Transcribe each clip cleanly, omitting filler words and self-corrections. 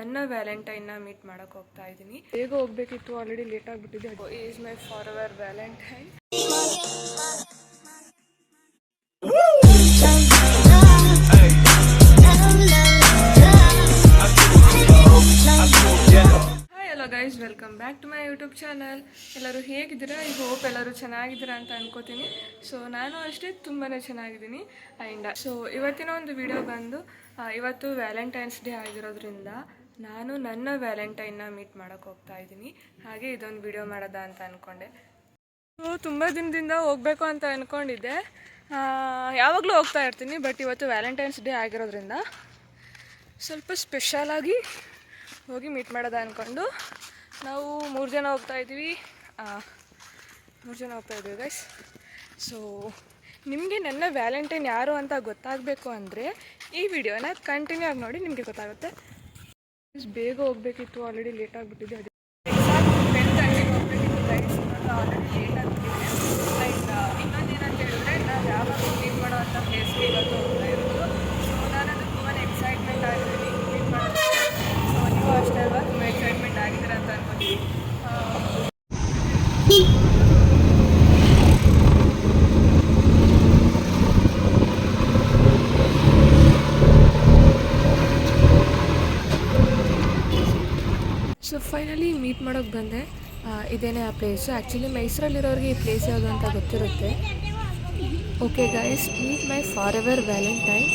ನನ್ನ ವ್ಯಾಲೆಂಟೈನ್ನ ಮೀಟ್ ಮಾಡೋಕ್ಕೆ ಹೋಗ್ತಾ ಇದ್ದೀನಿ. ಬೇಗ ಹೋಗಬೇಕಿತ್ತು, ಆಲ್ರೆಡಿ ಲೇಟ್ ಆಗಿಬಿಟ್ಟಿದೆ. Is my forever valentine. Guys, welcome back to my YouTube channel. ಎಲ್ಲರೂ ಹೇಗಿದ್ದೀರಾ? ಐ ಹೋಪ್ ಎಲ್ಲರೂ ಚೆನ್ನಾಗಿದ್ದೀರಾ ಅಂತ ಅನ್ಕೋತೀನಿ. ಸೊ ನಾನು ಅಷ್ಟೇ ತುಂಬಾ ಚೆನ್ನಾಗಿದ್ದೀನಿ. ಆ್ಯಂಡ್ ಸೊ ಇವತ್ತಿನ ಒಂದು ವಿಡಿಯೋ ಬಂದು ಇವತ್ತು ವ್ಯಾಲೆಂಟೈನ್ಸ್ ಡೇ ಆಗಿರೋದ್ರಿಂದ ನಾನು ನನ್ನ ವ್ಯಾಲೆಂಟೈನ್ನ ಮೀಟ್ ಮಾಡೋಕ್ಕೆ ಹೋಗ್ತಾ ಇದ್ದೀನಿ. ಹಾಗೆ ಇದೊಂದು ವಿಡಿಯೋ ಮಾಡೋದ ಅಂತ ಅಂದ್ಕೊಂಡೆ. ಸೊ ತುಂಬ ದಿನದಿಂದ ಹೋಗಬೇಕು ಅಂತ ಅಂದ್ಕೊಂಡಿದ್ದೆ. ಯಾವಾಗಲೂ ಹೋಗ್ತಾ ಇರ್ತೀನಿ, ಬಟ್ ಇವತ್ತು ವ್ಯಾಲೆಂಟೈನ್ಸ್ ಡೇ ಆಗಿರೋದ್ರಿಂದ ಸ್ವಲ್ಪ ಸ್ಪೆಷಲಾಗಿ ಹೋಗಿ ಮೀಟ್ ಮಾಡೋದ ಅಂದ್ಕೊಂಡು ನಾವು 3 ಜನ ಹೋಗ್ತಾ ಇದ್ದೀವಿ ಗೈಸ್. ಸೊ ನಿಮಗೆ ನನ್ನ ವ್ಯಾಲೆಂಟೈನ್ ಯಾರು ಅಂತ ಗೊತ್ತಾಗಬೇಕು ಅಂದರೆ ಈ ವಿಡಿಯೋನ ಕಂಟಿನ್ಯೂ ಆಗಿ ನೋಡಿ, ನಿಮಗೆ ಗೊತ್ತಾಗುತ್ತೆ. ಬೇಗ ಹೋಗಬೇಕಿತ್ತು, ಆಲ್ರೆಡಿ ಲೇಟ್ ಆಗಿಬಿಟ್ಟಿದೆ. ಎಕ್ಸಾಕ್ಟ್ 10 ಗಂಟೆಗೆ ಹೋಗಬೇಕಿತ್ತು ಗೈಸ್, ಆಲ್ರೆಡಿ ಲೇಟ್ ಆಗ್ತಿದೆ. ಆ್ಯಂಡ್ ಇನ್ನೊಂದೇನಂತ ಹೇಳಿದ್ರೆ, ನಾವು ಯಾವಾಗ ಮೀಟ್ ಮಾಡೋವಂಥ ಪ್ಲೇಸ್ಗೆ ಇವತ್ತು ಹೋಗ್ತಾ ಇರೋದು. ಸೊ ನಾನದು ತುಂಬಾ ಎಕ್ಸೈಟ್ಮೆಂಟ್ ಆಗಿದ್ದೀನಿ ಮೀಟ್ ಮಾಡೋದು. ಸೊ ನೀವು ಅಷ್ಟೇ ಅಲ್ವಾ, ತುಂಬ ಎಕ್ಸೈಟ್ಮೆಂಟ್ ಆಗಿದ್ದೀರ ಅಂತ ಅನ್ಕೋತೀವಿ. ಸೊ ಫೈನಲಿ ಮೀಟ್ ಮಾಡೋಕ್ಕೆ ಬಂದೆ. ಇದೇನೇ ಆ ಪ್ಲೇಸು. ಆ್ಯಕ್ಚುಲಿ ಮೈಸೂರಲ್ಲಿರೋರಿಗೆ ಈ ಪ್ಲೇಸ್ ಯಾವುದು ಅಂತ ಗೊತ್ತಿರುತ್ತೆ. Okay guys, meet my forever valentine.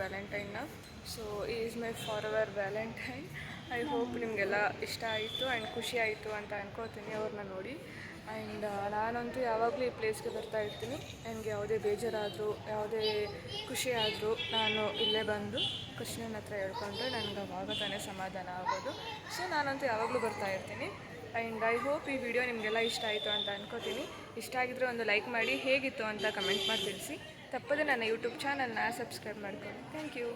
ವ್ಯಾಲೆಂಟೈನ್ನ. So is my forever valentine. I hope ನಿಮಗೆಲ್ಲ ಇಷ್ಟ ಆಯಿತು ಆ್ಯಂಡ್ ಖುಷಿ ಆಯಿತು ಅಂತ ಅನ್ಕೋತೀನಿ ಅವ್ರನ್ನ ನೋಡಿ. ಆ್ಯಂಡ್ ನಾನಂತೂ ಯಾವಾಗಲೂ ಈ ಪ್ಲೇಸ್ಗೆ ಬರ್ತಾ ಇರ್ತೀನಿ. ನನಗೆ ಯಾವುದೇ ಬೇಜಾರಾದರೂ, ಯಾವುದೇ ಖುಷಿ ಆದರೂ ನಾನು ಇಲ್ಲೇ ಬಂದು ಕೃಷ್ಣನ ಹತ್ರ ಹೇಳ್ಕೊಂಡ್ರೆ ನನಗೆ ಅವಾಗ ತಾನೇ ಸಮಾಧಾನ ಆಗೋದು. ಸೊ ನಾನಂತೂ ಯಾವಾಗಲೂ ಬರ್ತಾ ಇರ್ತೀನಿ. ಆ್ಯಂಡ್ ಐ ಹೋಪ್ ಈ ವಿಡಿಯೋ ನಿಮಗೆಲ್ಲ ಇಷ್ಟ ಆಯಿತು ಅಂತ ಅನ್ಕೋತೀನಿ. ಇಷ್ಟ ಆಗಿದ್ರೆ ಒಂದು ಲೈಕ್ ಮಾಡಿ, ಹೇಗಿತ್ತು ಅಂತ ಕಮೆಂಟ್ ಮಾಡಿ ತಿಳಿಸಿ. ತಪ್ಪದೆ ನನ್ನ ಯೂಟ್ಯೂಬ್ ಚಾನಲ್ನ ಸಬ್ಸ್ಕ್ರೈಬ್ ಮಾಡ್ಕೊಳ್ಳಿ. Thank you.